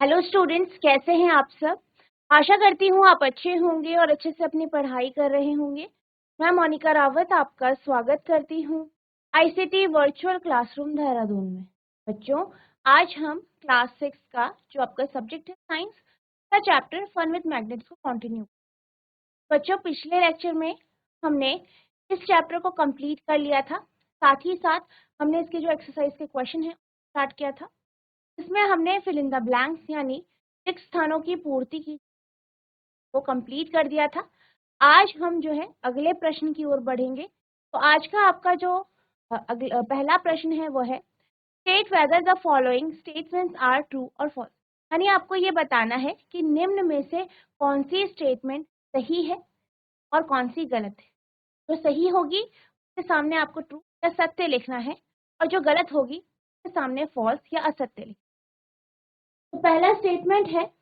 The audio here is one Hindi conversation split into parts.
हेलो स्टूडेंट्स, कैसे हैं आप सब। आशा करती हूँ आप अच्छे होंगे और अच्छे से अपनी पढ़ाई कर रहे होंगे। मैं मोनिका रावत आपका स्वागत करती हूँ आईसीटी वर्चुअल क्लासरूम देहरादून में। बच्चों, आज हम क्लास 6 का जो आपका सब्जेक्ट है साइंस का चैप्टर फन विद मैग्नेट्स को कंटिन्यू। बच्चों, पिछले लेक्चर में हमने इस चैप्टर को कंप्लीट कर लिया था, साथ ही साथ हमने इसके जो एक्सरसाइज के क्वेश्चन है स्टार्ट किया था। इसमें हमने फिल इन द ब्लैंक्स यानी 6 स्थानों की पूर्ति की वो कंप्लीट कर दिया था। आज हम जो है अगले प्रश्न की ओर बढ़ेंगे। तो आज का आपका जो पहला प्रश्न है वो है state whether the following statements are true और फॉल्स। यानी आपको ये बताना है कि निम्न में से कौन सी स्टेटमेंट सही है और कौन सी गलत है। जो सही होगी उसके सामने आपको ट्रू या सत्य लिखना है और जो गलत होगी उसके सामने फॉल्स या असत्य लिखना। तो पहला स्टेटमेंट है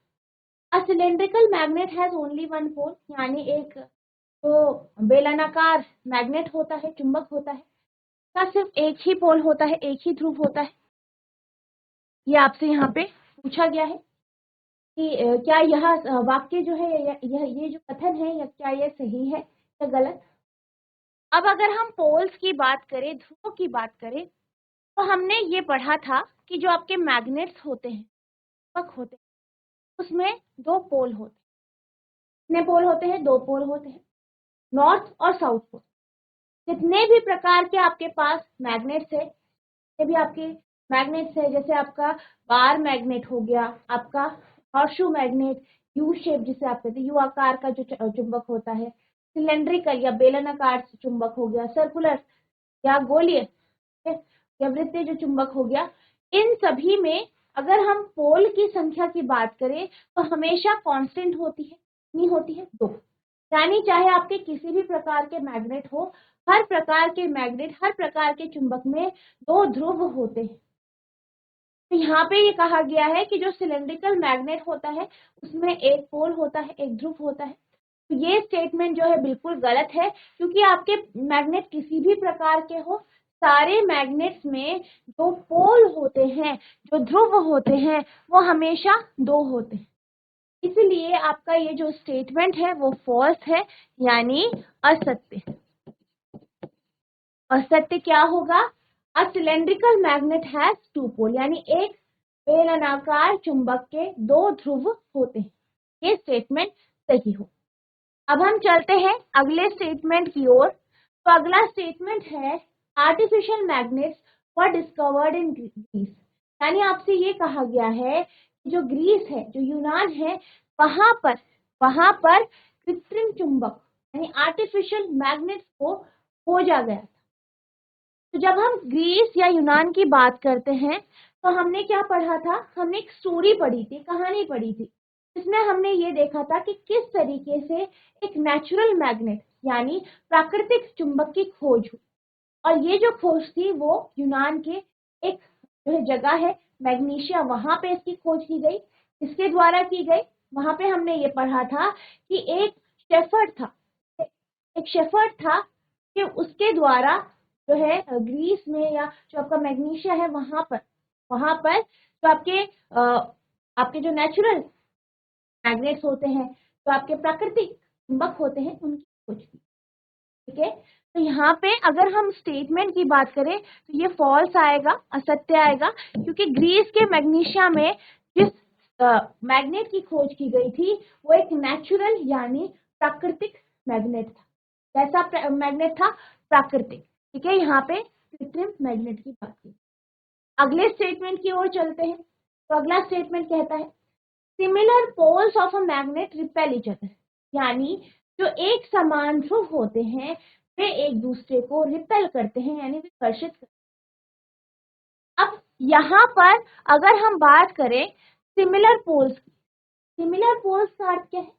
a cylindrical magnet has only one pole, यानी एक जो बेलनाकार मैग्नेट होता है, चुंबक होता है, का सिर्फ एक ही पोल होता है, एक ही ध्रुव होता है। ये आपसे यहाँ पे पूछा गया है कि क्या यह वाक्य जो है ये जो कथन है या क्या यह सही है या गलत। अब अगर हम पोल्स की बात करें, ध्रुवों की बात करें, तो हमने ये पढ़ा था कि जो आपके मैग्नेट्स होते हैं, चुंबक होते हैं, उसमें दो पोल होते हैं। कितने पोल होते हैं? दो पोल होते हैं, नॉर्थ और साउथ पोल। जितने भी प्रकार के आपके पास मैग्नेट्स है, ये भी आपके मैग्नेट्स है, जैसे आपका बार मैग्नेट हो गया, आपका हॉर्सशू मैग्नेट, यू शेप जिसे आप कहते हैं, यू आकार का जो चुंबक होता है, सिलेंड्रिकल या बेलनाकार चुंबक हो गया, सर्कुलर या गोलीय या वृत्तीय जो चुंबक हो गया। इन सभी में अगर हम पोल की संख्या की बात करें तो हमेशा कांस्टेंट होती है, नहीं होती है, दो। यानी चाहे आपके किसी भी प्रकार के मैग्नेट हो, हर प्रकार के मैग्नेट, हर प्रकार के चुंबक में दो ध्रुव होते हैं। तो यहाँ पे ये कहा गया है कि जो सिलेंड्रिकल मैग्नेट होता है उसमें एक पोल होता है, एक ध्रुव होता है। तो ये स्टेटमेंट जो है बिल्कुल गलत है, क्योंकि आपके मैग्नेट किसी भी प्रकार के हो, सारे मैग्नेट्स में जो पोल होते हैं, जो ध्रुव होते हैं, वो हमेशा दो होते हैं। इसलिए आपका ये जो स्टेटमेंट है वो फॉल्स है, यानी असत्य। असत्य क्या होगा? A cylindrical magnet has two pole, यानी एक बेलनाकार चुंबक के दो ध्रुव होते हैं। ये स्टेटमेंट सही हो। अब हम चलते हैं अगले स्टेटमेंट की ओर। तो अगला स्टेटमेंट है artificial magnets were discovered in Greece. यानी आपसे ये कहा गया है कि जो ग्रीस है, जो यूनान है, वहां पर कृत्रिम चुंबक यानी आर्टिफिशियल मैग्नेट्स को खोजा गया। तो जब हम ग्रीस या यूनान की बात करते हैं तो हमने क्या पढ़ा था? हमने एक स्टोरी पढ़ी थी, कहानी पढ़ी थी, जिसमें हमने ये देखा था कि किस तरीके से एक नेचुरल मैग्नेट यानी प्राकृतिक चुंबक की खोज हुई। और ये जो खोज थी वो यूनान के एक जो है जगह है मैग्नीशिया, वहां पे इसकी खोज की गई। इसके द्वारा की गई। वहां पे हमने ये पढ़ा था कि एक शेफर्ड था कि उसके द्वारा जो है ग्रीस में या जो आपका मैग्नीशिया है वहां पर जो आपके जो नेचुरल मैग्नेट्स होते हैं, जो आपके प्राकृतिक चुंबक होते हैं, उनकी खोज की। ठीक है, तो यहाँ पे अगर हम स्टेटमेंट की बात करें तो ये फॉल्स आएगा, असत्य आएगा, क्योंकि ग्रीस के मैग्नीशिया में जिस मैग्नेट की खोज की गई थी वो एक नेचुरल यानी प्राकृतिक मैग्नेट था। कैसा मैग्नेट था? प्राकृतिक। ठीक है, यहाँ पे कृत्रिम मैग्नेट की बात की। अगले स्टेटमेंट की ओर चलते हैं। तो अगला स्टेटमेंट कहता है similar poles of a magnet repel each other, यानी जो एक समान ध्रुव होते हैं वे एक दूसरे को रिपेल करते हैं, यानी विकर्षित करते हैं। अब यहाँ पर अगर हम बात करें सिमिलर पोल्स की, सिमिलर पोल्स का अर्थ क्या है?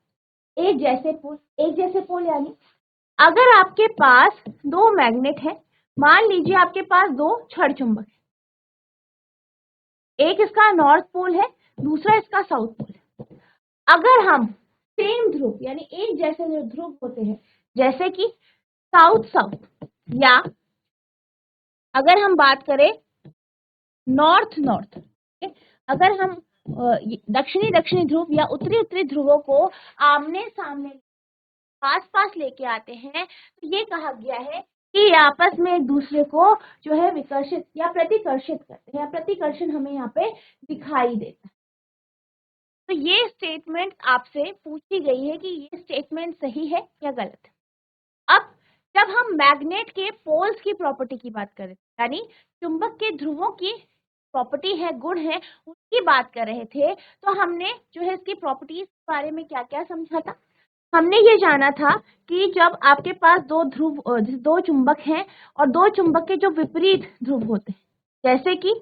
एक जैसे पोल। एक जैसे पोल यानी अगर आपके पास दो मैग्नेट है, मान लीजिए आपके पास दो छड़ चुंबक है, एक इसका नॉर्थ पोल है, दूसरा इसका साउथ पोल है। अगर हम सेम ध्रुव यानी एक जैसे जो ध्रुव होते हैं, जैसे कि साउथ साउथ, या अगर हम बात करें नॉर्थ नॉर्थ, अगर हम दक्षिणी दक्षिणी ध्रुव या उत्तरी उत्तरी ध्रुवों को आमने सामने पास पास लेके आते हैं, तो ये कहा गया है कि ये आपस में एक दूसरे को जो है विकर्षित या प्रतिकर्षित करते हैं, या प्रतिकर्षण हमें यहाँ पे दिखाई देता है। तो ये स्टेटमेंट आपसे पूछी गई है कि ये स्टेटमेंट सही है या गलत है। अब जब हम मैग्नेट के पोल्स की प्रॉपर्टी की बात करें, यानी चुंबक के ध्रुवों की प्रॉपर्टी है, गुण है, उसकी बात कर रहे थे, तो हमने जो है इसकी प्रॉपर्टीज के बारे में क्या क्या समझा था। हमने ये जाना था कि जब आपके पास दो चुंबक हैं और दो चुंबक के जो विपरीत ध्रुव होते हैं, जैसे कि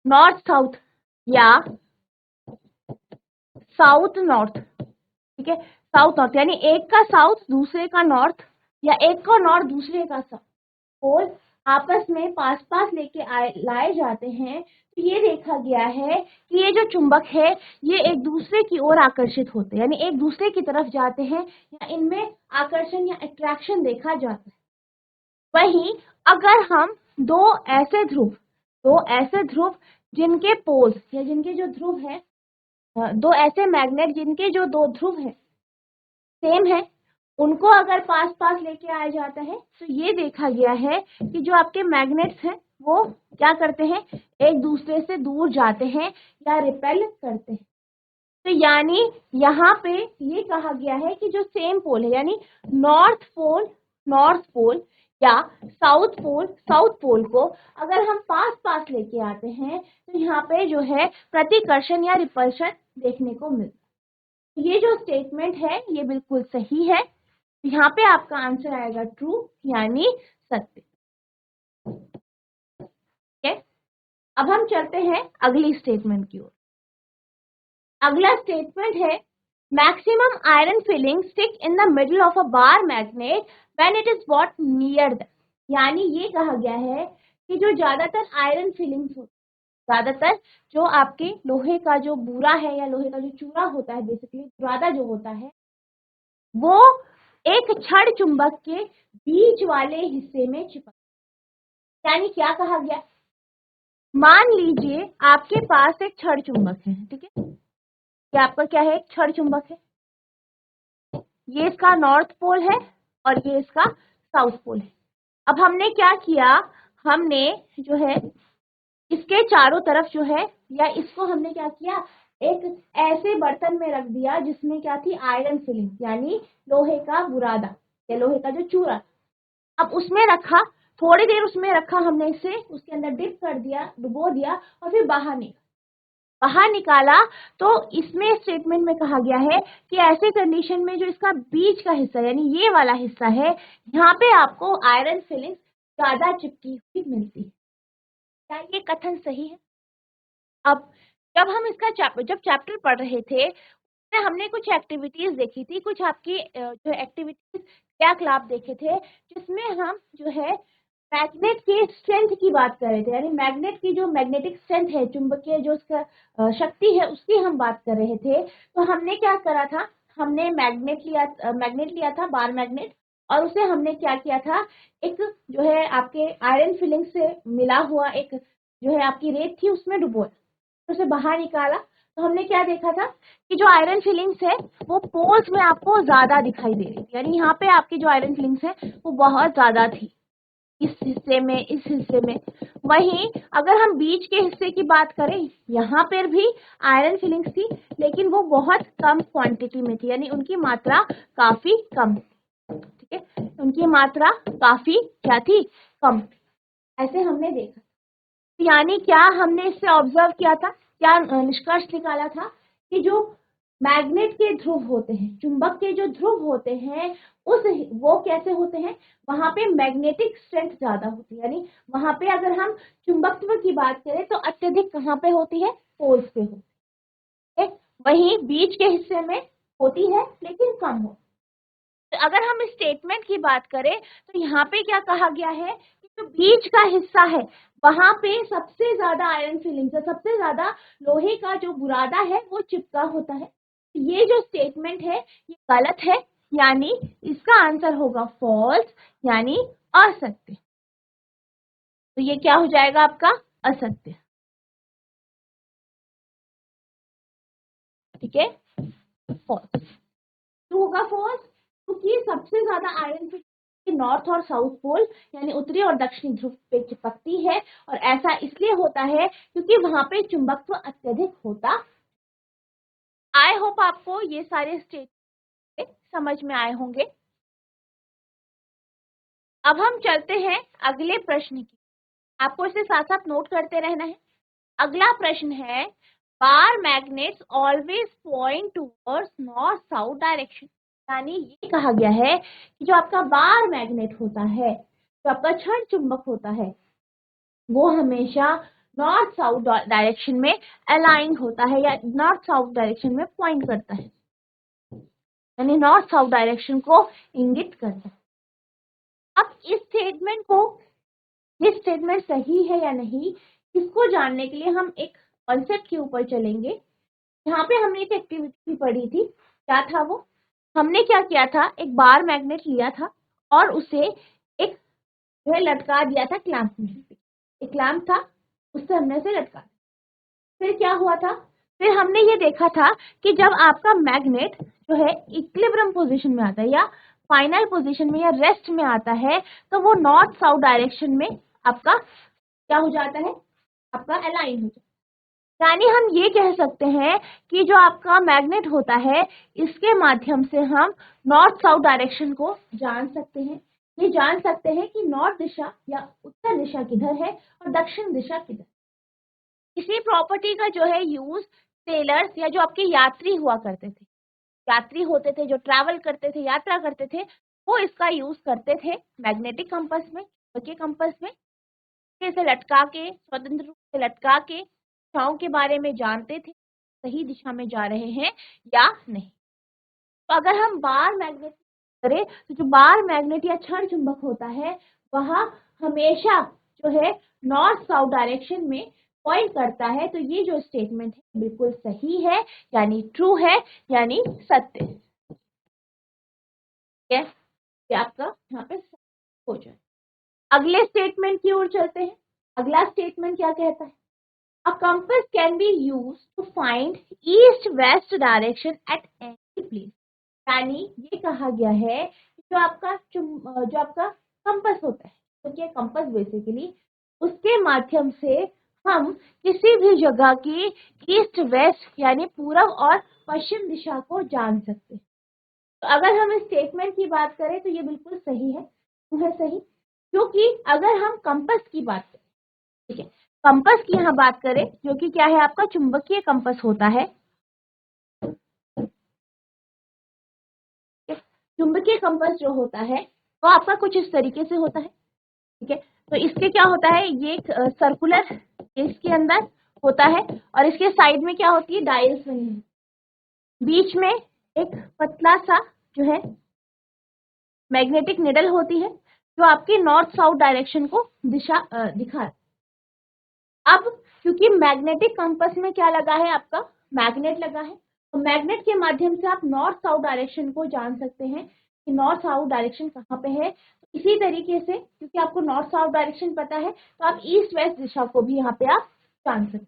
नॉर्थ साउथ या साउथ नॉर्थ, ठीक है, साउथ नॉर्थ यानी एक का साउथ दूसरे का नॉर्थ, या एक का नॉर्थ दूसरे का साउथ, पोल आपस में पास पास लेके लाए जाते हैं, तो ये देखा गया है कि ये जो चुंबक है ये एक दूसरे की ओर आकर्षित होते हैं, यानी एक दूसरे की तरफ जाते हैं, या इनमें आकर्षण या अट्रैक्शन देखा जाता है। वहीं अगर हम दो ऐसे ध्रुव जिनके पोल्स या जिनके जो ध्रुव है, दो ऐसे मैग्नेट जिनके जो दो ध्रुव है सेम है, उनको अगर पास पास लेके आया जाता है, तो ये देखा गया है कि जो आपके मैग्नेट्स हैं वो क्या करते हैं, एक दूसरे से दूर जाते हैं या रिपेल करते हैं। तो यानी यहाँ पे ये कहा गया है कि जो सेम पोल है, यानी नॉर्थ पोल या साउथ पोल को अगर हम पास पास लेके आते हैं, तो यहाँ पे जो है प्रतिकर्षण या रिपल्शन देखने को मिलता है। ये जो स्टेटमेंट है ये बिल्कुल सही है। यहाँ पे आपका आंसर आएगा ट्रू, यानी सत्य। ठीक है, अब हम चलते हैं अगली स्टेटमेंट की ओर। अगला स्टेटमेंट है maximum iron filling stick in the middle of a bar magnet when it is bought near the, यानी ये कहा गया है कि जो ज्यादातर आयरन फिलिंग्स होती, ज्यादातर जो आपके लोहे का जो बूरा है या लोहे का जो चूरा होता है, बेसिकली बुरादा जो होता है, वो एक छड़ चुंबक के बीच वाले हिस्से में चिपक, यानी क्या कहा गया, मान लीजिए आपके पास एक छड़ चुंबक है, ठीक है, ये आपका क्या है, एक छड़ चुंबक है, ये इसका नॉर्थ पोल है और ये इसका साउथ पोल है। अब हमने क्या किया, हमने जो है इसके चारों तरफ जो है, या इसको हमने क्या किया, एक ऐसे बर्तन में रख दिया जिसमें क्या थी, आयरन फिलिंग, यानी लोहे का बुरादा या लोहे का जो चूरा। अब उसमें रखा, थोड़ी देर उसमें रखा हमने इसे, उसके अंदर डिप कर दिया, डुबो दिया, और फिर बाहर निकाला। तो इसमें स्टेटमेंट में कहा गया है कि ऐसे कंडीशन में जो इसका बीच का हिस्सा यानी ये वाला हिस्सा है, यहाँ पे आपको आयरन फिलिंग ज्यादा चिपकी हुई मिलती है। क्या ये कथन सही है? अब जब हम इसका चैप्टर पढ़ रहे थे, उसमें हमने कुछ एक्टिविटीज देखी थी, कुछ आपकी जो एक्टिविटीज क्रियाकलाप देखे थे, जिसमें हम जो है मैग्नेट के स्ट्रेंथ की बात कर रहे थे, यानी मैग्नेट की जो मैग्नेटिक स्ट्रेंथ है, चुंबकीय जो उसका शक्ति है, उसकी हम बात कर रहे थे। तो हमने क्या करा था, हमने मैग्नेट लिया था, बार मैग्नेट, और उसे हमने क्या किया था, एक जो है आपके आयरन फिलिंग से मिला हुआ एक जो है आपकी रेत थी, उसमें डुबोया, उसे बाहर निकाला। तो हमने क्या देखा था कि जो आयरन फिलिंग्स है वो पोल्स में आपको ज्यादा दिखाई दे रही थी, यानी यहाँ पे आपकी जो आयरन फिलिंग्स है वो बहुत ज्यादा थी इस हिस्से में। वहीं अगर हम बीच के हिस्से की बात करें, यहाँ पर भी आयरन फिलिंग्स थी, लेकिन वो बहुत कम क्वांटिटी में थी, यानी उनकी मात्रा काफी कम, ठीक है, उनकी मात्रा काफी क्या थी, कम। ऐसे हमने देखा, यानी क्या हमने इससे ऑब्जर्व किया था, क्या निष्कर्ष निकाला था कि जो मैग्नेट के ध्रुव होते हैं, चुंबक के जो ध्रुव होते हैं, वो कैसे होते हैं, वहां पे मैग्नेटिक स्ट्रेंथ ज्यादा होती है, यानी वहां पे अगर हम चुंबकत्व की बात करें तो अत्यधिक कहाँ पे होती है, पोल्स पे होती है। वहीं बीच के हिस्से में होती है लेकिन कम हो। तो अगर हम इस स्टेटमेंट की बात करें तो यहाँ पे क्या कहा गया है कि जो बीच का हिस्सा है वहां पे सबसे ज्यादा आयरन फिलिंग्स है, सबसे ज्यादा लोहे का जो बुरादा है वो चिपका होता है। ये जो स्टेटमेंट है ये गलत है, यानी इसका आंसर होगा फॉल्स, यानी असत्य। तो ये क्या हो जाएगा आपका, असत्य। ठीक है, फॉल्स। क्यों होगा फॉल्स? क्योंकि सबसे ज्यादा आयरन फिट नॉर्थ और साउथ पोल यानी उत्तरी और दक्षिणी ध्रुव पे चिपकती है, और ऐसा इसलिए होता है क्योंकि वहां पे चुंबकत्व अत्यधिक होता। आई होप आपको ये सारे स्टेट समझ में आए होंगे। अब हम चलते हैं अगले प्रश्न की। आपको इसे साथ साथ नोट करते रहना है। अगला प्रश्न है, बार magnets always point towards north south direction. यानी ये कहा गया है कि जो आपका बार मैग्नेट होता है, जो आपका क्षण चुंबक होता है, वो हमेशा नॉर्थ साउथ डायरेक्शन में अलाइन होता है या नॉर्थ साउथ डायरेक्शन में पॉइंट करता है, यानी नॉर्थ साउथ डायरेक्शन को इंगित करता है। अब इस स्टेटमेंट को, ये स्टेटमेंट सही है या नहीं, इसको जानने के लिए हम एक कॉन्सेप्ट के ऊपर चलेंगे। यहाँ पे हमने एक एक्टिविटी पढ़ी थी। क्या था वो? हमने क्या किया था, एक बार मैग्नेट लिया था और उसे एक जो है लटका दिया था क्लैंप में। एक क्लैंप था, उससे हमने उसे लटका दिया। फिर क्या हुआ था? फिर हमने ये देखा था कि जब आपका मैग्नेट जो है इक्विलिब्रियम पोजीशन में आता है या फाइनल पोजीशन में या रेस्ट में आता है, तो वो नॉर्थ साउथ डायरेक्शन में आपका क्या हो जाता है, आपका अलाइन हो जाता है। यानी हम ये कह सकते हैं कि जो आपका मैग्नेट होता है, इसके माध्यम से हम नॉर्थ साउथ डायरेक्शन को जान सकते हैं। ये जान सकते हैं कि नॉर्थ दिशा या उत्तर दिशा किधर है और दक्षिण दिशा किधर। इसी प्रॉपर्टी का जो है यूज सेलर्स या जो आपके यात्री हुआ करते थे, यात्री होते थे जो ट्रैवल करते थे, यात्रा करते थे, वो इसका यूज करते थे मैग्नेटिक कंपास में, के कंपास में। इसे लटका के, स्वतंत्र रूप से लटका के दिशाओं के बारे में जानते थे, सही दिशा में जा रहे हैं या नहीं। तो अगर हम बार मैग्नेट करें तो जो बार मैग्नेट या क्षण चुंबक होता है, वह हमेशा जो है नॉर्थ साउथ डायरेक्शन में पॉइंट करता है। तो ये जो स्टेटमेंट है बिल्कुल सही है, यानी ट्रू है, यानी सत्य है। ये आपका यहाँ पे हो जाए। अगले स्टेटमेंट की ओर चलते हैं। अगला स्टेटमेंट क्या कहता है? A compass can be used to find east-west direction at any place. यानी ये कहा गया है कि जो आपका कंपास होता है, क्योंकि कंपास बेसिकली, उसके माध्यम से हम किसी भी जगह की ईस्ट वेस्ट यानी पूर्व और पश्चिम दिशा को जान सकते हैं। तो अगर हम इस स्टेटमेंट की बात करें तो ये बिल्कुल सही है। क्यों है सही? क्योंकि अगर हम कंपास की बात करें, ठीक है, कंपास की यहाँ बात करें, जो कि क्या है, आपका चुंबकीय कंपास होता है। चुंबकीय कंपास जो होता है वो आपका कुछ इस तरीके से होता है, ठीक है। तो इसके क्या होता है, ये एक सर्कुलर इसके अंदर होता है और इसके साइड में क्या होती है, डायल्स बनी है। बीच में एक पतला सा जो है मैग्नेटिक निडल होती है, जो आपकी नॉर्थ साउथ डायरेक्शन को दिशा दिखा। अब क्योंकि मैग्नेटिक कंपास में क्या लगा है, आपका मैग्नेट लगा है, तो मैग्नेट के माध्यम से आप नॉर्थ साउथ डायरेक्शन को जान सकते हैं कि नॉर्थ साउथ डायरेक्शन कहाँ पे है। तो इसी तरीके से क्योंकि आपको नॉर्थ साउथ डायरेक्शन पता है, तो आप ईस्ट वेस्ट दिशा को भी यहाँ पे आप जान सकते हैं।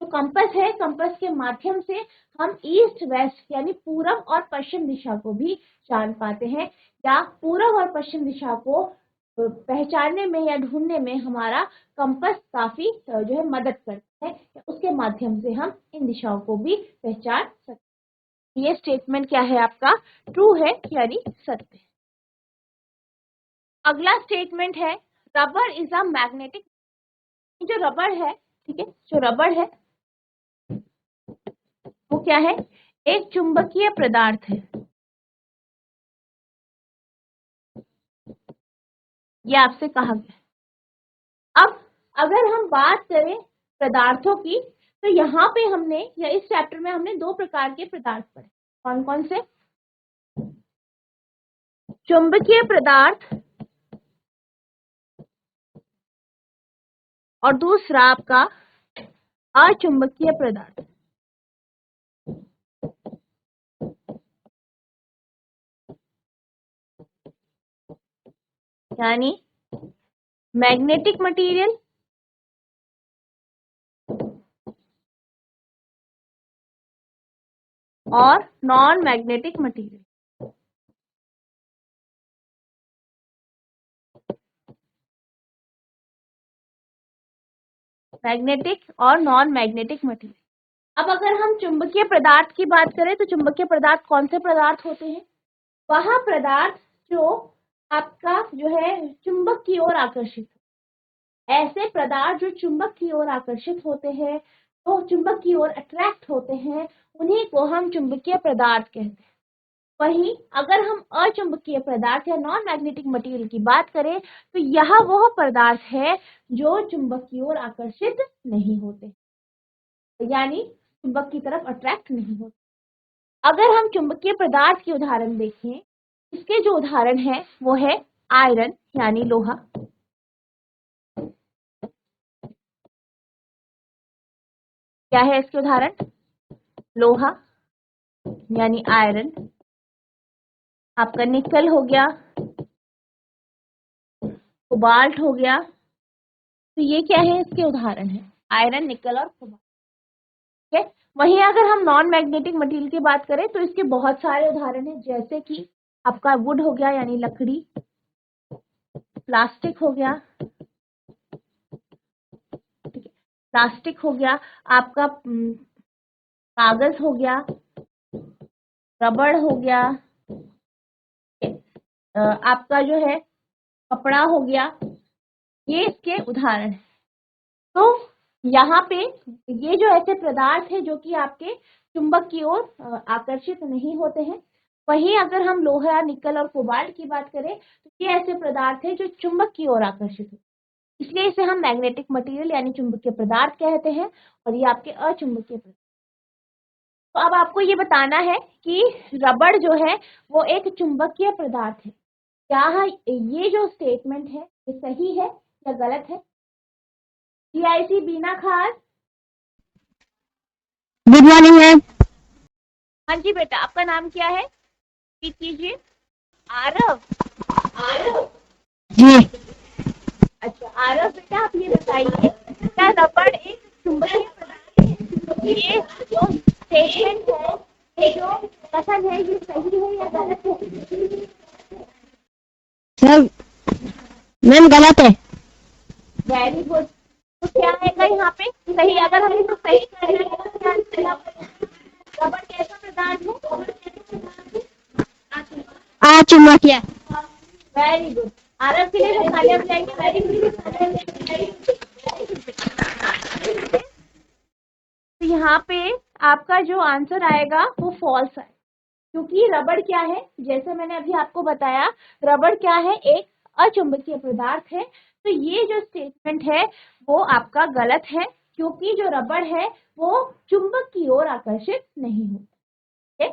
तो कंपास है, कंपास के माध्यम से हम ईस्ट वेस्ट यानी पूर्व और पश्चिम दिशा को भी जान पाते हैं, या पूर्व और पश्चिम दिशा को पहचानने में या ढूंढने में हमारा कंपास काफी जो है मदद करता है। उसके माध्यम से हम इन दिशाओं को भी पहचान सकते हैं। ये स्टेटमेंट क्या है आपका, ट्रू है, यानी सत्य। अगला स्टेटमेंट है, रबर इज अ मैग्नेटिक। जो रबर है, ठीक है, जो रबर है वो क्या है, एक चुंबकीय पदार्थ है। ये आपसे कहा गया। अब अगर हम बात करें पदार्थों की, तो यहाँ पे हमने या इस चैप्टर में हमने दो प्रकार के पदार्थ पढ़े। कौन कौन से? चुंबकीय पदार्थ और दूसरा आपका अचुंबकीय पदार्थ। यानी मैग्नेटिक मटेरियल और नॉन मैग्नेटिक मटेरियल। मैग्नेटिक और नॉन मैग्नेटिक मटेरियल। अब अगर हम चुंबकीय पदार्थ की बात करें तो चुंबकीय पदार्थ कौन से पदार्थ होते हैं? वह पदार्थ जो आपका जो है चुंबक की ओर आकर्षित, ऐसे पदार्थ जो चुंबक की ओर आकर्षित होते हैं, तो चुंबक की ओर अट्रैक्ट होते हैं, उन्हीं को हम चुंबकीय पदार्थ कहते हैं। वहीं अगर हम अचुंबकीय पदार्थ या नॉन मैग्नेटिक मटेरियल की बात करें तो यह वह पदार्थ है जो चुंबक की ओर आकर्षित नहीं होते, यानी चुंबक की तरफ अट्रैक्ट नहीं होते। अगर हम चुंबकीय पदार्थ के उदाहरण देखें, इसके जो उदाहरण है वो है आयरन यानी लोहा। क्या है इसके उदाहरण? लोहा यानी आयरन। आपका निकल हो गया, कोबाल्ट हो गया, तो ये क्या है? इसके उदाहरण है आयरन, निकल और कोबाल्ट। ठीक है। वहीं अगर हम नॉन मैग्नेटिक मटेरियल की बात करें तो इसके बहुत सारे उदाहरण हैं, जैसे कि आपका वुड हो गया यानी लकड़ी, प्लास्टिक हो गया, ठीक है, प्लास्टिक हो गया, आपका कागज हो गया, रबड़ हो गया, आपका जो है कपड़ा हो गया, ये इसके उदाहरण है। तो यहाँ पे ये जो ऐसे पदार्थ है जो कि आपके चुंबक की ओर आकर्षित नहीं होते हैं। वहीं अगर हम लोहा, निकल और कोबाल्ट की बात करें तो ये ऐसे पदार्थ है जो चुंबक की ओर आकर्षित होते हैं, इसलिए इसे हम मैग्नेटिक मटेरियल यानी चुंबकीय पदार्थ कहते हैं, और ये आपके अचुंबकीय पदार्थ। तो अब आपको ये बताना है कि रबड़ जो है वो एक चुंबकीय पदार्थ है। क्या ये जो स्टेटमेंट है ये सही है या गलत है? CIC बीना खास। Good morning ma'am. हाँ जी बेटा, आपका नाम क्या है? स्पीक कीजिए। आरव। आरव जी अच्छा आरव बेटा, आप ये बताइए क्या रबड़ एक चुंबकीय पदार्थ है? ये जो स्टेटमेंट है, ये जो कथन है, ये सही है या गलत है? सर मैम गलत है। Very good. तो क्या आएगा यहाँ पे सही? अगर हम इसको सही करना है तो क्या आएगा? रबड़ कैसा पदार्थ है? अचुंबकीय। Very good. आरव के लिए तालियां बजाएंगे। Very good. तो यहाँ पे आपका जो आंसर आएगा वो फॉल्स है, क्योंकि रबड़ क्या है, जैसे मैंने अभी आपको बताया, रबड़ क्या है? एक अचुंबकीय पदार्थ है। तो ये जो स्टेटमेंट है वो आपका गलत है, क्योंकि जो रबड़ है वो चुंबक की ओर आकर्षित नहीं होता है।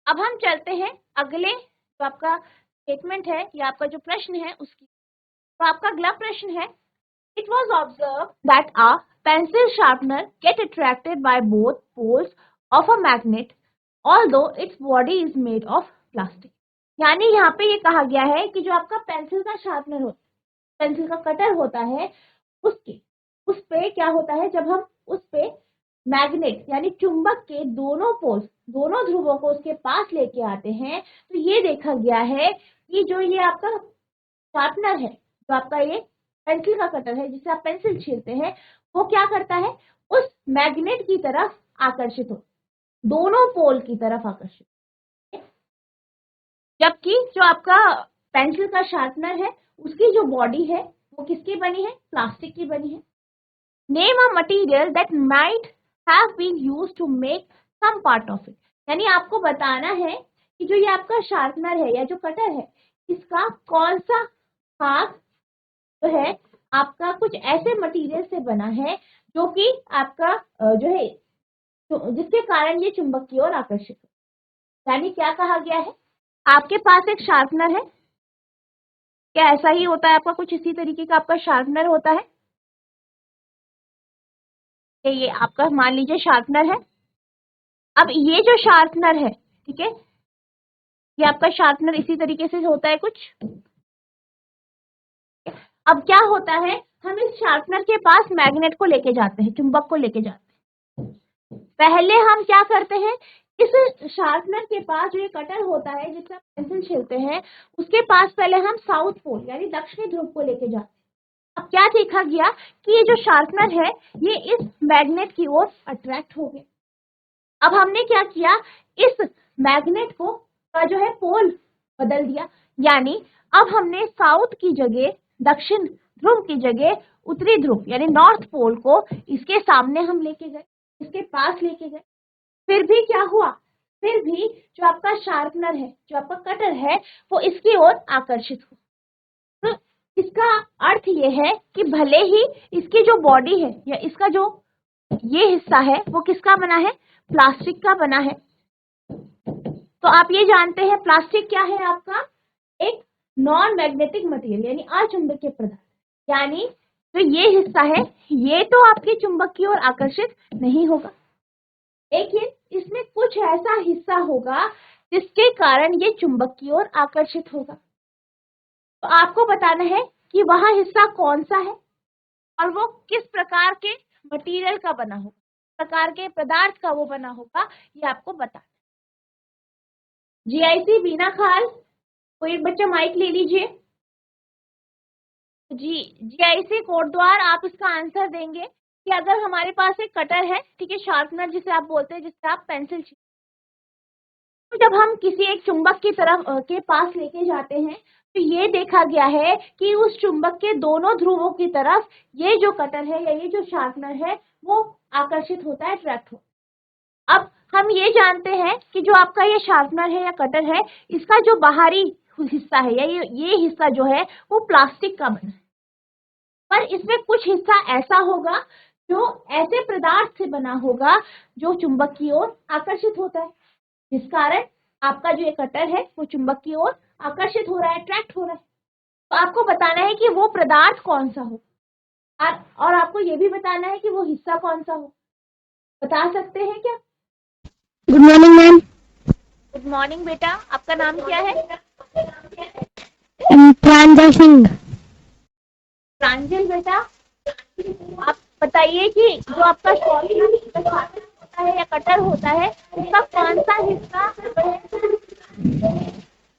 अब हम चलते हैं अगले जो आपका स्टेटमेंट है या आपका जो प्रश्न है उसकी। तो आपका अगला प्रश्न है, it was observe that a pencil sharpener get attracted by both poles of a magnet although its body is made of plastic। यानी यहाँ पे ये कहा गया है कि जो आपका पेंसिल का शार्पनर होता है, पेंसिल का कटर होता है, उस पे क्या होता है, जब हम उस पे मैग्नेट यानी चुंबक के दोनों पोल्स, दोनों ध्रुवों को उसके पास लेके आते हैं, तो ये देखा गया है कि जो ये आपका शार्पनर है, जो आपका ये पेंसिल का कटर है जिससे आप पेंसिल छीलते हैं, वो क्या करता है? उस मैग्नेट की तरफ आकर्षित हो, दोनों पोल की तरफ आकर्षित। जबकि जो आपका पेंसिल का शार्पनर है उसकी जो बॉडी है वो किसकी बनी है? प्लास्टिक की बनी है। Name a material that might have been used to make some part of it. यानी आपको बताना है कि जो ये आपका शार्पनर है या जो कटर है, इसका कौन सा भाग जो है आपका कुछ ऐसे मटेरियल से बना है जो कि आपका जो है जिसके कारण ये चुंबक की ओर आकर्षित हो। यानी क्या कहा गया है? आपके पास एक शार्पनर है, क्या ऐसा ही होता है? आपका कुछ इसी तरीके का आपका शार्पनर होता है। ये आपका मान लीजिए शार्पनर है। अब ये जो शार्पनर है, ठीक है, ये आपका शार्पनर इसी तरीके से होता है कुछ। अब क्या होता है, हम इस शार्पनर के पास मैग्नेट को लेके जाते हैं, चुंबक को लेके जाते हैं। पहले हम क्या करते हैं, इस शार्पनर के पास जो ये कटर होता है जिससे हम पेंसिल छीलते हैं, उसके पास पहले हम साउथ पोल यानी दक्षिणी ध्रुव को लेके जाते हैं। अब क्या देखा गया कि ये जो शार्पनर है ये इस मैग्नेट की ओर अट्रैक्ट हो गया। अब हमने क्या किया, इस मैग्नेट को का जो है पोल बदल दिया, यानी अब हमने साउथ की जगह, दक्षिण ध्रुव की जगह उत्तरी ध्रुव यानी नॉर्थ पोल को इसके सामने हम लेके गए, इसके पास लेके गए। फिर भी क्या हुआ, फिर भी जो आपका शार्पनर है, जो आपका कटर है, वो इसकी ओर आकर्षित हुआ। तो इसका अर्थ ये है कि भले ही इसकी जो बॉडी है या इसका जो ये हिस्सा है वो किसका बना है, प्लास्टिक का बना है। तो आप ये जानते हैं प्लास्टिक क्या है आपका, एक नॉन मैग्नेटिक मटेरियल यानी अचुंबकीय पदार्थ, यानी जो ये हिस्सा है ये तो आपके चुंबक की ओर आकर्षित नहीं होगा, लेकिन इसमें कुछ ऐसा हिस्सा होगा जिसके कारण ये चुंबक की ओर आकर्षित होगा। तो आपको बताना है कि वह हिस्सा कौन सा है और वो किस प्रकार के मटेरियल का बना होगा, प्रकार के पदार्थ का वो बना होगा, ये आपको बताना। जीआईसी बीना खाल, कोई एक बच्चा माइक ले लीजिए। जी, जीआईसी कोटद्वार आप इसका आंसर देंगे कि अगर हमारे पास एक कटर है, ठीक है, शार्पनर जिसे आप बोलते हैं, जिससे आप पेंसिल छीलते हैं, तो जब हम किसी एक चुंबक की तरफ के पास लेके जाते हैं तो ये देखा गया है कि उस चुंबक के दोनों ध्रुवों की तरफ ये जो कटर है या ये जो शार्पनर है वो आकर्षित होता है, अट्रैक्ट होता है। अब हम ये जानते हैं कि जो आपका ये शार्पनर है या कटर है, इसका जो बाहरी हिस्सा है या ये हिस्सा जो है वो प्लास्टिक का बना है, पर इसमें कुछ हिस्सा ऐसा होगा जो ऐसे पदार्थ से बना होगा जो चुंबक की ओर आकर्षित होता है, जिस कारण आपका जो ये कटर है वो चुंबक की ओर आकर्षित हो रहा है, अट्रैक्ट हो रहा है। तो आपको बताना है कि वो पदार्थ कौन सा हो और आपको ये भी बताना है कि वो हिस्सा कौन सा हो। बता सकते हैं क्या? Good morning ma'am. Good morning बेटा, आपका नाम क्या है? प्रांजल सिंह। प्रांजल बेटा, आप बताइए कि जो आपका शार्पनर होता है या कटर होता है उसका कौन सा हिस्सा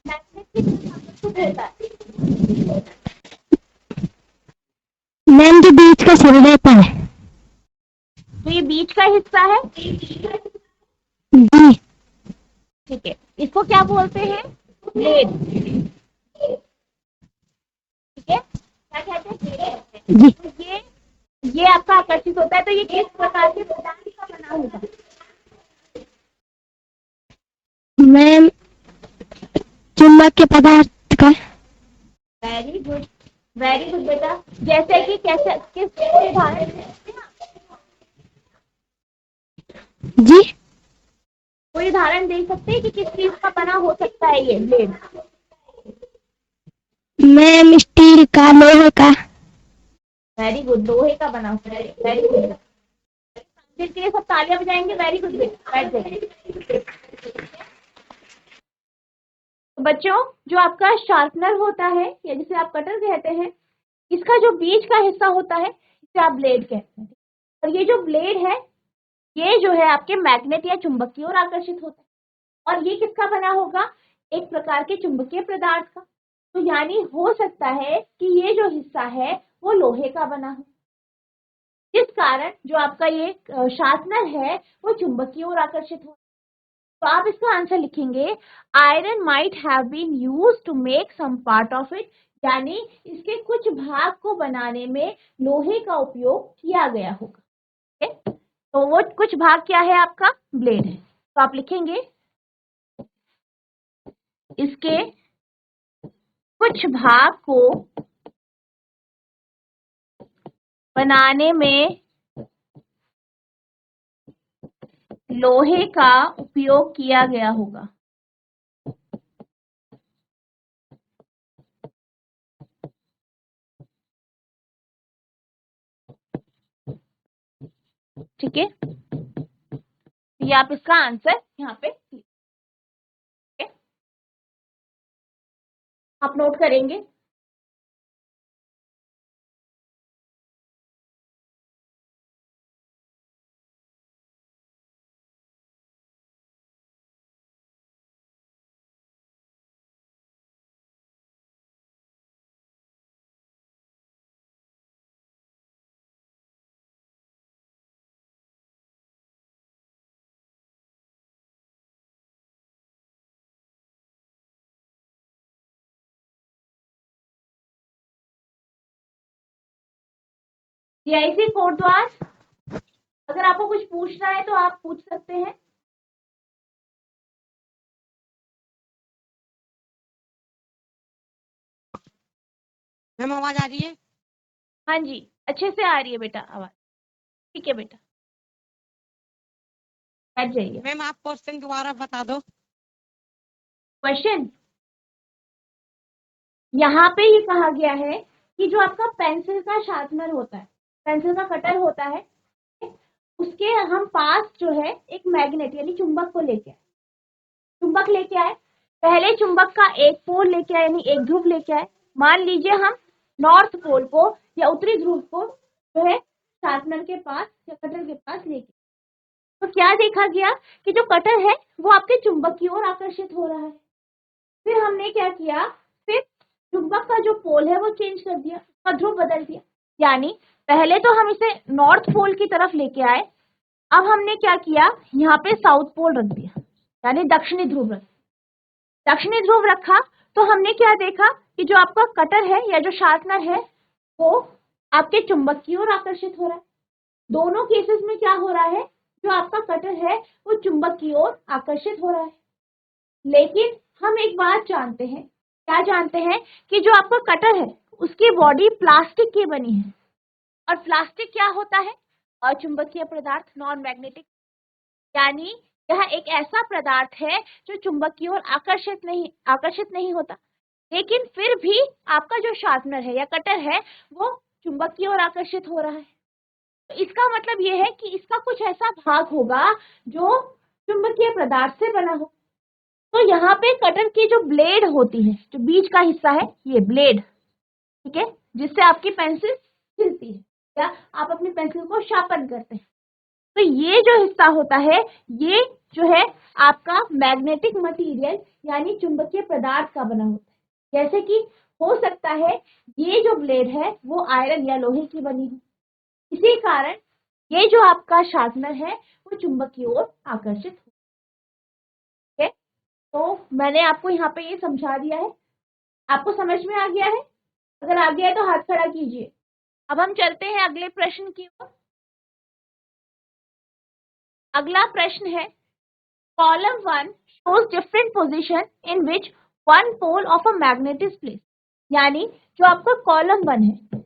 मैग्नेट की तरफ आकर्षित होता है? मैम जो बीच का सिर रहता है। तो ये बीच का हिस्सा है, जी। ठीक है, इसको क्या बोलते हैं, ब्लेड, ठीक है, क्या कहते हैं, ब्लेड। जी। तो ये आपका आकर्षित होता है, तो ये किस प्रकार के पदार्थ का बना होगा? मैम चुंबक के पदार्थ का। वेरी गुड, वेरी गुड बेटा। जैसे कि कैसे, किस उदाहरण दे सकते हैं आप? जी। कोई उदाहरण दे सकते हैं कि किस चीज का बना हो सकता है ये ब्लेड? मैम स्टील का, लोहे का। वेरी गुड, लोहे का बना होता है, वेरी गुड। जिसके लिए सब तालियां बजाएंगे, वेरी गुड बेटा, बैठ जाइए। तो बच्चों, जो आपका शार्पनर होता है या जिसे आप कटर कहते हैं, इसका जो बीच का हिस्सा होता है इसे आप ब्लेड कहते हैं, और ये जो ब्लेड है ये जो है आपके मैग्नेट या चुंबक की ओर आकर्षित होता है, और ये किसका बना होगा, एक प्रकार के चुंबकीय पदार्थ का। तो यानी हो सकता है कि ये जो हिस्सा है वो लोहे का बना हो, जिस कारण जो आपका ये शार्पनर है वो चुंबक की ओर आकर्षित हो। तो आप इसका आंसर लिखेंगे, iron might have been used to make some part of it, यानी इसके कुछ भाग को बनाने में लोहे का उपयोग किया गया होगा। तो वो कुछ भाग क्या है आपका, ब्लेड है। तो आप लिखेंगे इसके कुछ भाग को बनाने में लोहे का उपयोग किया गया होगा। ठीक है, ये आप इसका आंसर यहाँ पे आप नोट करेंगे। जीआईसी कोटद्वार, अगर आपको कुछ पूछना है तो आप पूछ सकते हैं। मैम आवाज आ रही है? हाँ जी, अच्छे से आ रही है बेटा आवाज। ठीक है बेटा, बैठ जाइए। मैम आप क्वेश्चन दोबारा बता दो। क्वेश्चन यहाँ पे ये कहा गया है कि जो आपका पेंसिल का शार्पनर होता है, पेंसिल का कटर होता है, उसके हम पास जो है एक मैग्नेट यानी चुंबक को लेके आए। चुंबक लेके आए, पहले चुंबक का एक पोल लेके आए यानी एक ध्रुव लेके आए। मान लीजिए हम नॉर्थ पोल को या उत्तरी ध्रुव को जो है शार्पनर के पास या कटर के पास लेके, तो क्या देखा गया कि जो कटर है वो आपके चुंबक की ओर आकर्षित हो रहा है। फिर हमने क्या किया, फिर चुंबक का जो पोल है वो चेंज कर दिया, उसका ध्रुव बदल दिया। यानी पहले तो हम इसे नॉर्थ पोल की तरफ लेके आए, अब हमने क्या किया, यहाँ पे साउथ पोल रख दिया यानी दक्षिणी ध्रुव रख दक्षिणी ध्रुव रखा। तो हमने क्या देखा कि जो आपका कटर है या जो शार्पनर है वो आपके चुंबक की ओर आकर्षित हो रहा है। दोनों केसेस में क्या हो रहा है, जो आपका कटर है वो चुंबक की ओर आकर्षित हो रहा है। लेकिन हम एक बात जानते हैं, क्या जानते हैं कि जो आपका कटर है उसकी बॉडी प्लास्टिक की बनी है, और प्लास्टिक क्या होता है, अचुंबकीय पदार्थ, नॉन मैग्नेटिक। यानी यह एक ऐसा पदार्थ है जो चुंबक की ओर आकर्षित नहीं होता, लेकिन फिर भी आपका जो शार्पनर है या कटर है वो चुंबक की ओर आकर्षित हो रहा है। तो इसका मतलब ये है कि इसका कुछ ऐसा भाग होगा जो चुंबकीय पदार्थ से बना हो। तो यहाँ पे कटर की जो ब्लेड होती है, जो बीच का हिस्सा है ये ब्लेड, ठीक है, जिससे आपकी पेंसिल छिलती है या आप अपनी पेंसिल को शार्पन करते हैं। तो ये जो हिस्सा होता है ये जो है आपका मैग्नेटिक मटेरियल यानी चुंबकीय पदार्थ का बना होता है। जैसे कि हो सकता है ये जो ब्लेड है वो आयरन या लोहे की बनी हो, इसी कारण ये जो आपका शार्पनर है वो चुंबक की ओर आकर्षित हो। ठीक है, तो मैंने आपको यहाँ पे ये समझा दिया है। आपको समझ में आ गया है? अगर आ गया है तो हाथ खड़ा कीजिए। अब हम चलते हैं अगले प्रश्न की ओर। अगला प्रश्न है, column 1 shows different position in which one pole of a magnet is placed। यानी जो आपका कॉलम 1 है,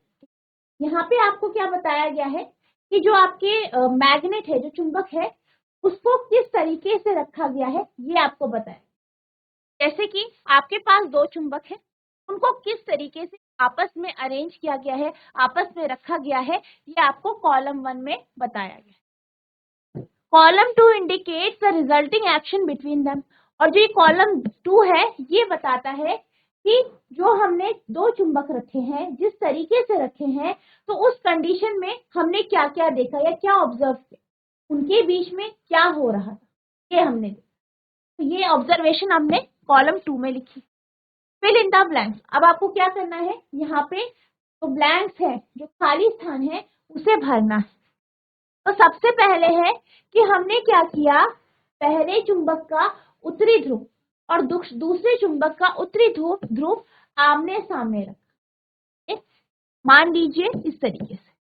यहाँ पे आपको क्या बताया गया है कि जो आपके मैग्नेट है, जो चुंबक है, उसको किस तरीके से रखा गया है ये आपको बताया। जैसे कि आपके पास दो चुंबक है, उनको किस तरीके से आपस में अरेंज किया गया है, आपस में रखा गया है, ये आपको कॉलम 1 में बताया गया। Column 2 indicates the resulting action between them. और जो ये कॉलम 2 है ये बताता है कि जो हमने दो चुंबक रखे हैं, जिस तरीके से रखे हैं, तो उस कंडीशन में हमने क्या क्या देखा या क्या ऑब्जर्व किया, उनके बीच में क्या हो रहा था, ये हमने देखा। तो ये ऑब्जर्वेशन हमने कॉलम 2 में लिखी। Fill in the blanks. अब आपको क्या करना है, यहाँ पे जो ब्लैंक्स है, जो खाली स्थान है, उसे भरना है। तो सबसे पहले है कि हमने क्या किया, पहले चुंबक का उत्तरी ध्रुव और दूसरे चुंबक का उत्तरी ध्रुव आमने सामने रखा। मान लीजिए इस तरीके से,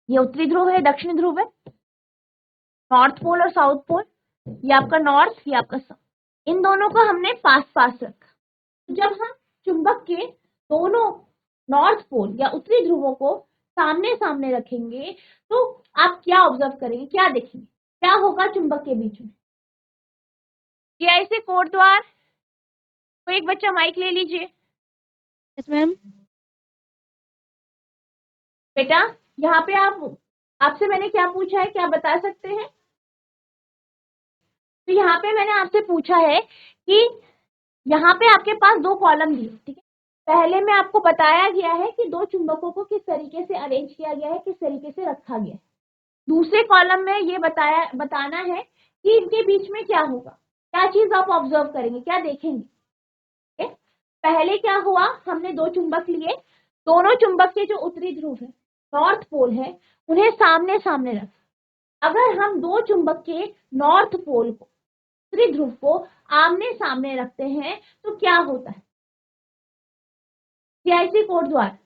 ये उत्तरी ध्रुव है, दक्षिणी ध्रुव है, नॉर्थ पोल और साउथ पोल, ये आपका नॉर्थ, ये आपका साउथ, इन दोनों को हमने पास पास रखा। जब हम चुंबक के दोनों नॉर्थ पोल या उत्तरी ध्रुवों को सामने सामने रखेंगे तो आप क्या ऑब्जर्व करेंगे, क्या देखेंगे, क्या होगा चुंबक के बीच में। जीआईसी कोटद्वार, तो एक बच्चा माइक ले लीजिए। Yes ma'am. बेटा यहाँ पे आपसे मैंने क्या पूछा है, क्या बता सकते हैं? तो यहाँ पे मैंने आपसे पूछा है कि यहाँ पे आपके पास दो कॉलम दिए, ठीक है। पहले में आपको बताया गया है कि दो चुंबकों को किस तरीके से अरेंज किया गया है, किस तरीके से रखा गया है। दूसरे कॉलम में ये बताना है कि इनके बीच में क्या होगा, क्या चीज आप ऑब्जर्व करेंगे, क्या देखेंगे। पहले क्या हुआ, हमने दो चुंबक लिए, दोनों चुंबक के जो उत्तरी ध्रुव है, नॉर्थ पोल है, उन्हें सामने सामने रखा। अगर हम दो चुंबक के नॉर्थ पोल को, उत्तरी ध्रुव को आमने सामने रखते हैं तो क्या होता है? जीआईसी कोटद्वार,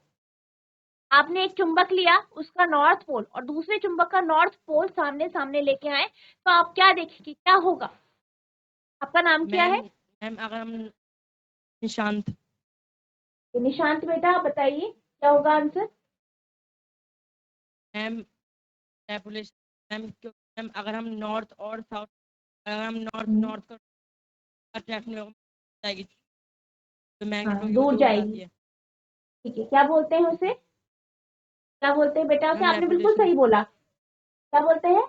आपने एक चुंबक लिया, उसका नॉर्थ पोल और दूसरे चुंबक का नॉर्थ पोल सामने सामने लेके आए, तो आप क्या देखेंगे, क्या होगा? आपका नाम क्या है? मैम अगर हम निशांत। निशांत बेटा, आप बताइए क्या होगा आंसर? मैम रेपुलेशन। मैम अगर हम नॉर्थ और साउथ, अगर हम नॉर्थ को अट्रैक्ट नहीं जाएगी तो मैग्नेट दूर दूर जाएगी। जाती है। ठीक है, क्या बोलते हैं उसे? क्या बोलते हैं बेटा उसे? मैम आपने बिल्कुल सही बोला। क्या बोलते हैं?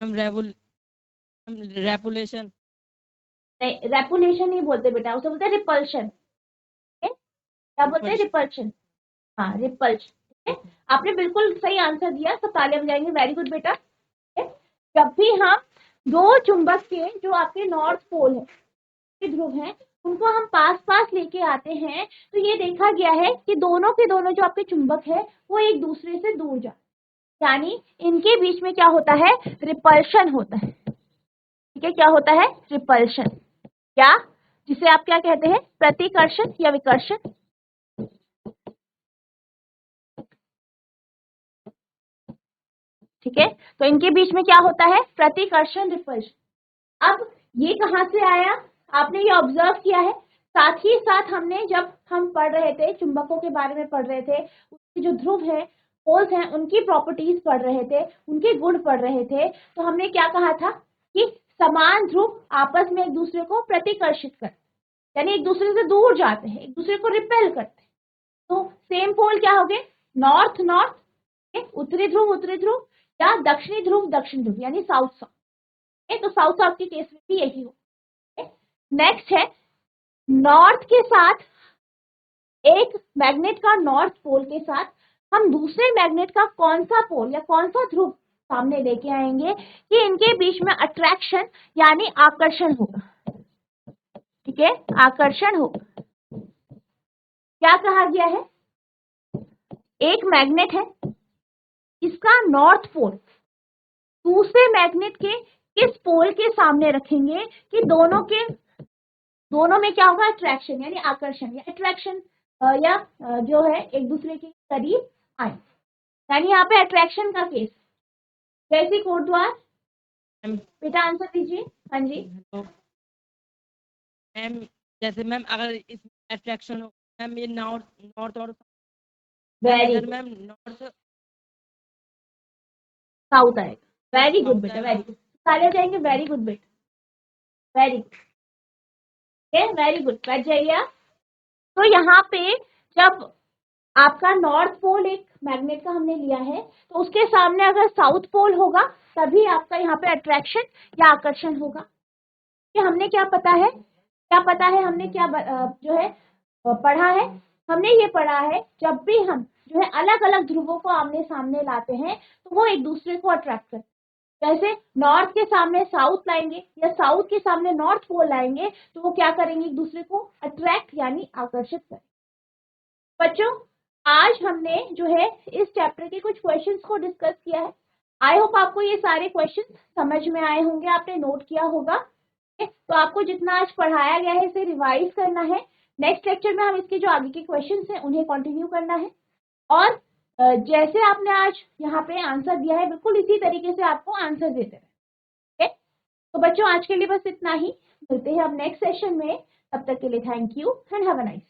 मैम रेपुलेशन। नहीं, रेपुलेशन नहीं बोलते बेटा, उसे बोलते हैं रिपल्शन। क्या बोलते हैं? रिपल्शन। हाँ, रिपल्शन। ठीक है, आपने बिल्कुल सही आंसर दिया, सब तालियां बजाएंगे, वेरी गुड बेटा। जब भी हम दो चुंबक के जो आपके नॉर्थ पोल है, ध्रुव हैं, उनको हम पास पास लेके आते हैं, तो ये देखा गया है कि दोनों के दोनों जो आपके चुंबक है वो एक दूसरे से दूर जाते, यानी इनके बीच में क्या होता है? रिपल्शन होता है। ठीक है, क्या होता है? रिपल्शन, या जिसे आप क्या कहते हैं? प्रतिकर्षण या विकर्षण। ठीक है, तो इनके बीच में क्या होता है? प्रतिकर्षण, रिपल्शन। अब ये कहां से आया? आपने ये ऑब्जर्व किया है, साथ ही साथ हमने जब हम पढ़ रहे थे चुंबकों के बारे में पढ़ रहे थे, उसके जो ध्रुव है, पोल्स हैं, उनकी प्रॉपर्टीज पढ़ रहे थे, उनके गुण पढ़ रहे थे, तो हमने क्या कहा था कि समान ध्रुव आपस में एक दूसरे को प्रतिकर्षित करते, यानी एक दूसरे से दूर जाते हैं, एक दूसरे को रिपेल करते हैं। तो सेम पोल क्या हो गए? नॉर्थ नॉर्थ, उत्तरी ध्रुव, या दक्षिणी ध्रुव दक्षिण ध्रुव, यानी साउथ साउथ। तो साउथ साउथ के केस में भी यही हो। नेक्स्ट है, नॉर्थ के साथ एक मैग्नेट का नॉर्थ पोल के साथ हम दूसरे मैग्नेट का कौन सा पोल या कौन सा ध्रुव सामने लेके आएंगे कि इनके बीच में अट्रैक्शन यानी आकर्षण होगा। ठीक है, आकर्षण होगा। क्या कहा गया है? एक मैग्नेट है, इसका नॉर्थ पोल दूसरे मैग्नेट के किस पोल के सामने रखेंगे कि दोनों में क्या होगा? अट्रैक्शन यानी आकर्षण या अट्रैक्शन, या जो है एक दूसरे के करीब आए, यानी यहाँ पे अट्रैक्शन का केस। जैसे कोटद्वार बेटा आंसर दीजिए। हाँ जी मैम, जैसे मैम अगर इस अट्रैक्शन हो मैम, ये नॉर्थ और वेरी इधर गुड, मैम नॉर्थ साउथ आएगा। वेरी गुड साउथ बेटा, आएगा। वेरी गुड, सारे जाएंगे। वेरी गुड बेटा, वेरी गुड, वेरी गुड, बैठ जाइए आप। तो यहाँ पे जब आपका नॉर्थ पोल एक मैग्नेट का हमने लिया है, तो उसके सामने अगर साउथ पोल होगा तभी आपका यहाँ पे अट्रैक्शन या आकर्षण होगा। कि हमने क्या पता है, हमने क्या जो है पढ़ा है? हमने ये पढ़ा है जब भी हम जो है अलग अलग ध्रुवों को आमने सामने लाते हैं तो वो एक दूसरे को अट्रैक्ट करते हैं। जैसे नॉर्थ के सामने साउथ लाएंगे या साउथ के सामने नॉर्थ पोल लाएंगे तो वो क्या करेंगे? एक दूसरे को अट्रैक्ट यानी आकर्षित करेंगे। बच्चों, आज हमने जो है इस चैप्टर के कुछ क्वेश्चंस को डिस्कस किया है। आई होप आपको ये सारे क्वेश्चंस समझ में आए होंगे, आपने नोट किया होगा। तो आपको जितना आज पढ़ाया गया है इसे रिवाइज करना है। नेक्स्ट लेक्चर में हम इसके जो आगे के क्वेश्चंस हैं उन्हें कंटिन्यू करना है, और जैसे आपने आज यहाँ पे आंसर दिया है बिल्कुल इसी तरीके से आपको आंसर देते रहे। तो बच्चों, आज के लिए बस इतना ही। मिलते हैं अब नेक्स्ट सेशन में, तब तक के लिए thank you and have a nice